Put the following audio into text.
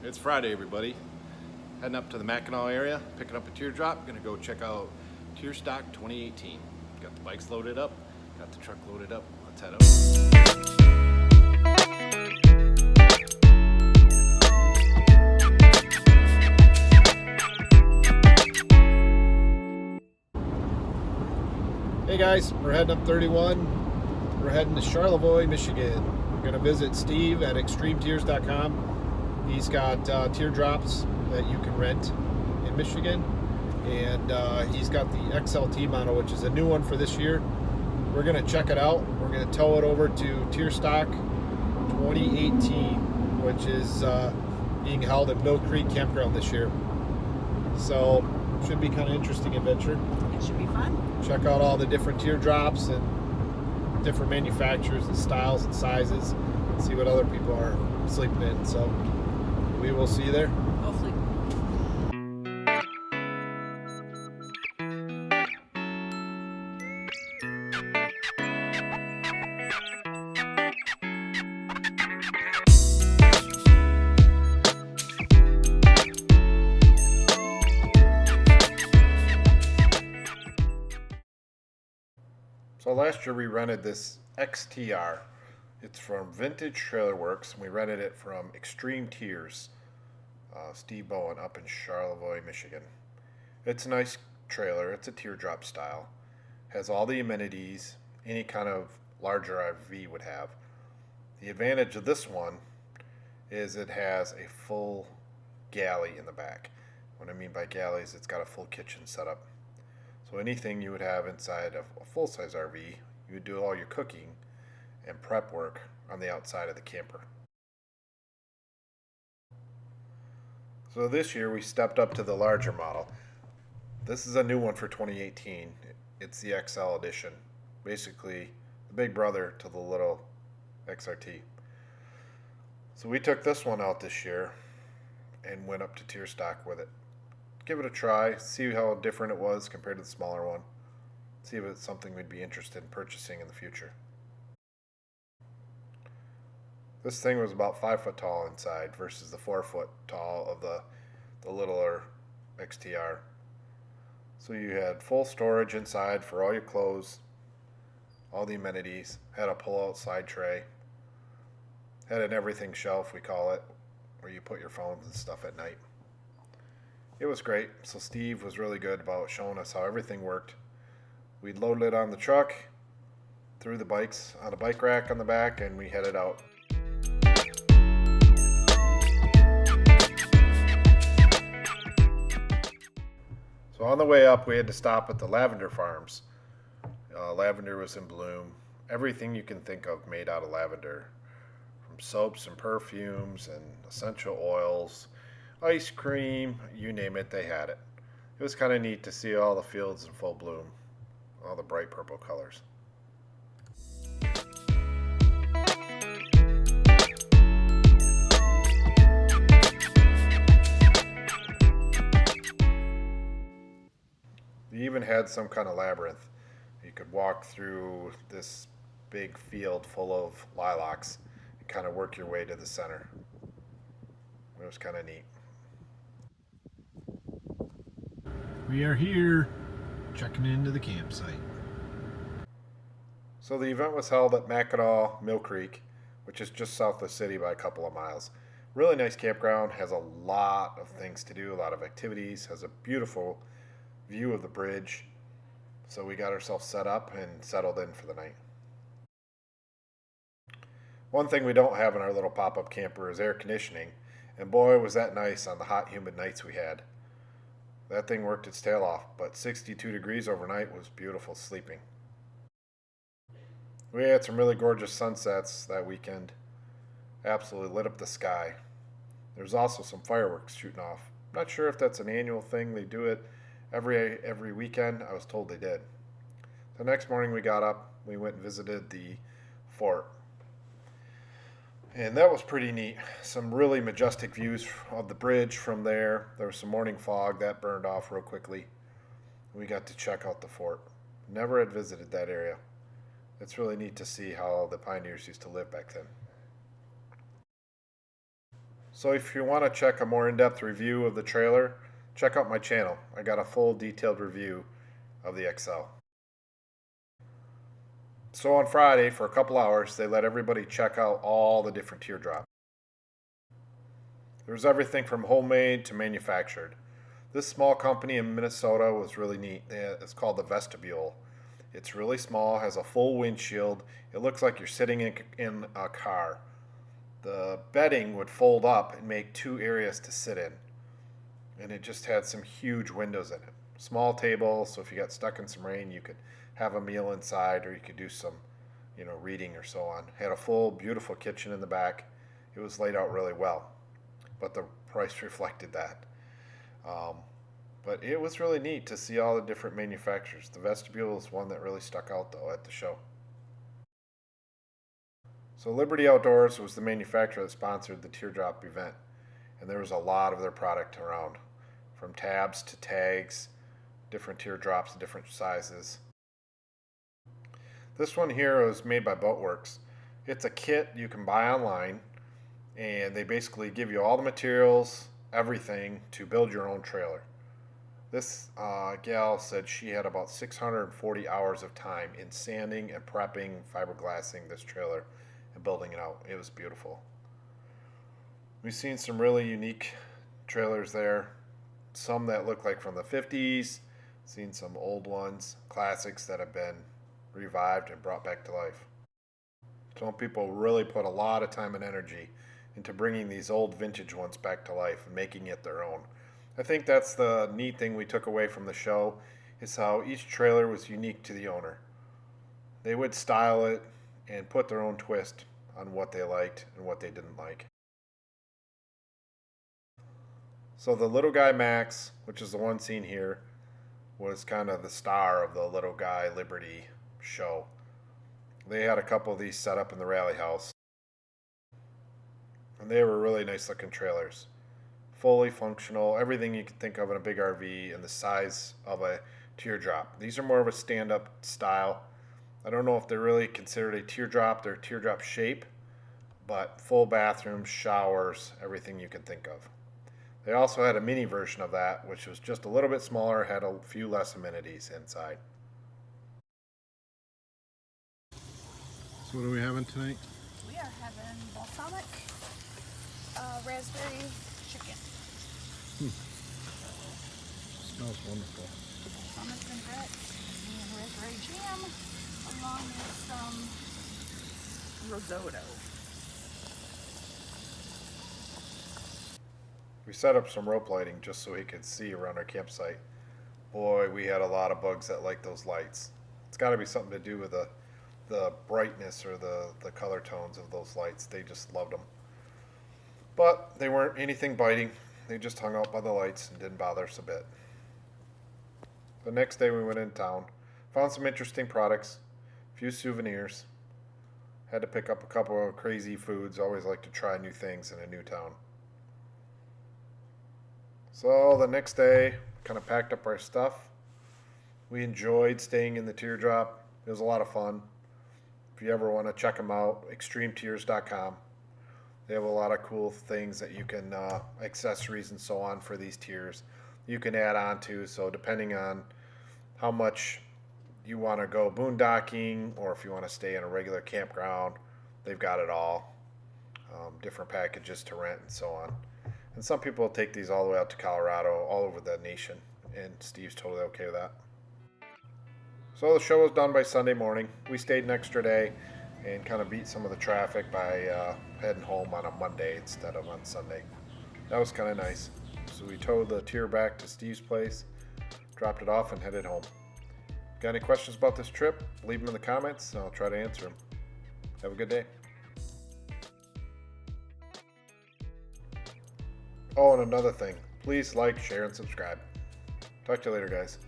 It's Friday, everybody. Heading up to the Mackinaw area, picking up a teardrop. Gonna go check out Tearstock 2018. Got the bikes loaded up, got the truck loaded up. Let's head out. Hey guys, we're heading up 31. We're heading to Charlevoix, Michigan. We're gonna visit Steve at extremetears.com. He's got teardrops that you can rent in Michigan, and he's got the XLT model, which is a new one for this year. We're gonna check it out. We're gonna tow it over to Tearstock 2018, which is being held at Mill Creek Campground this year. So should be kind of interesting adventure. It should be fun. Check out all the different teardrops and different manufacturers and styles and sizes, and see what other people are sleeping in. So we will see you there. Hopefully. So last year we rented this XTR. It's from Vintage Trailer Works, and we rented it from Extreme Tears, Steve Bowen up in Charlevoix, Michigan. It's a nice trailer. It's a teardrop style. Has all the amenities any kind of larger RV would have. The advantage of this one is it has a full galley in the back. What I mean by galleys, it's got a full kitchen setup. So anything you would have inside of a full-size RV, you would do all your cooking and prep work on the outside of the camper. So this year we stepped up to the larger model. This is a new one for 2018. It's the XL edition. Basically the big brother to the little XRT. So we took this one out this year and went up to Tearstock with it. Give it a try, see how different it was compared to the smaller one. See if it's something we'd be interested in purchasing in the future. This thing was about 5 foot tall inside versus the 4 foot tall of the littler XTR. So you had full storage inside for all your clothes, all the amenities, had a pull-out side tray, had an everything shelf, we call it, where you put your phones and stuff at night. It was great. So Steve was really good about showing us how everything worked. We loaded it on the truck, threw the bikes on a bike rack on the back, and we headed out. So on the way up, we had to stop at the lavender farms. Lavender was in bloom. Everything you can think of made out of lavender, from soaps and perfumes and essential oils, ice cream, you name it, they had it. It was kind of neat to see all the fields in full bloom, all the bright purple colors. They even had some kind of labyrinth. You could walk through this big field full of lilacs and kind of work your way to the center. It was kind of neat. We are here, checking into the campsite. So the event was held at Mackinaw Mill Creek, which is just south of the city by a couple of miles. Really nice campground, has a lot of things to do, a lot of activities, has a beautiful view of the bridge. So we got ourselves set up and settled in for the night. One thing we don't have in our little pop-up camper is air conditioning, and boy was that nice on the hot, humid nights we had. That thing worked its tail off, but 62 degrees overnight was beautiful sleeping. We had some really gorgeous sunsets that weekend. Absolutely lit up the sky. There's also some fireworks shooting off. Not sure if that's an annual thing. They do it every weekend. I was told they did. The next morning we got up, we went and visited the fort. And that was pretty neat. Some really majestic views of the bridge from there. There was some morning fog that burned off real quickly. We got to check out the fort. Never had visited that area. It's really neat to see how the pioneers used to live back then. So if you want to check a more in-depth review of the trailer, check out my channel. I got a full detailed review of the XL. So on Friday, for a couple hours, they let everybody check out all the different teardrops. There was everything from homemade to manufactured. This small company in Minnesota was really neat. It's called the Vestibule. It's really small, has a full windshield. It looks like you're sitting in a car. The bedding would fold up and make 2 areas to sit in. And it just had some huge windows in it. Small table, so if you got stuck in some rain, you could have a meal inside, or you could do some, reading or so on. Had a full, beautiful kitchen in the back. It was laid out really well, but the price reflected that. But it was really neat to see all the different manufacturers. The Vestibule is one that really stuck out, though, at the show. So Liberty Outdoors was the manufacturer that sponsored the teardrop event, and there was a lot of their product around, from tabs to tags, different teardrops, different sizes. This one here was made by Boatworks. It's a kit you can buy online, and they basically give you all the materials, everything, to build your own trailer. This gal said she had about 640 hours of time in sanding and prepping, fiberglassing this trailer and building it out. It was beautiful. We've seen some really unique trailers there. Some that look like from the 50s, seen some old ones, classics that have been revived and brought back to life. Some people really put a lot of time and energy into bringing these old vintage ones back to life and making it their own. I think that's the neat thing we took away from the show, is how each trailer was unique to the owner. They would style it and put their own twist on what they liked and what they didn't like. So the little guy Max, which is the one seen here, was kind of the star of the little guy Liberty show. They had a couple of these set up in the rally house, and they were really nice looking trailers. Fully functional, everything you can think of in a big RV, and the size of a teardrop. These are more of a stand-up style. I don't know if they're really considered a teardrop. They're teardrop shape, but full bathrooms, showers, everything you can think of. They also had a mini version of that, which was just a little bit smaller, had a few less amenities inside. So what are we having tonight? We are having balsamic raspberry chicken. Smells wonderful. Balsamic vinaigrette and raspberry jam, along with some risotto. We set up some rope lighting just so we could see around our campsite. Boy, we had a lot of bugs that like those lights. It's got to be something to do with the brightness or the color tones of those lights. They just loved them. But they weren't anything biting. They just hung out by the lights and didn't bother us a bit. The next day we went in town, found some interesting products, a few souvenirs. Had to pick up a couple of crazy foods. Always like to try new things in a new town. So the next day, kind of packed up our stuff. We enjoyed staying in the teardrop. It was a lot of fun. If you ever want to check them out, extremetears.com. They have a lot of cool things that you can, accessories and so on for these tiers you can add on to. So depending on how much you want to go boondocking, or if you want to stay in a regular campground, they've got it all. Different packages to rent and so on. And some people will take these all the way out to Colorado, all over the nation, and Steve's totally okay with that. So the show was done by Sunday morning. We stayed an extra day and kind of beat some of the traffic by heading home on a Monday instead of on Sunday. That was kind of nice. So we towed the tier back to Steve's place, dropped it off, and headed home. Got any questions about this trip? Leave them in the comments, and I'll try to answer them. Have a good day. Oh, and another thing, please like, share, and subscribe. Talk to you later, guys.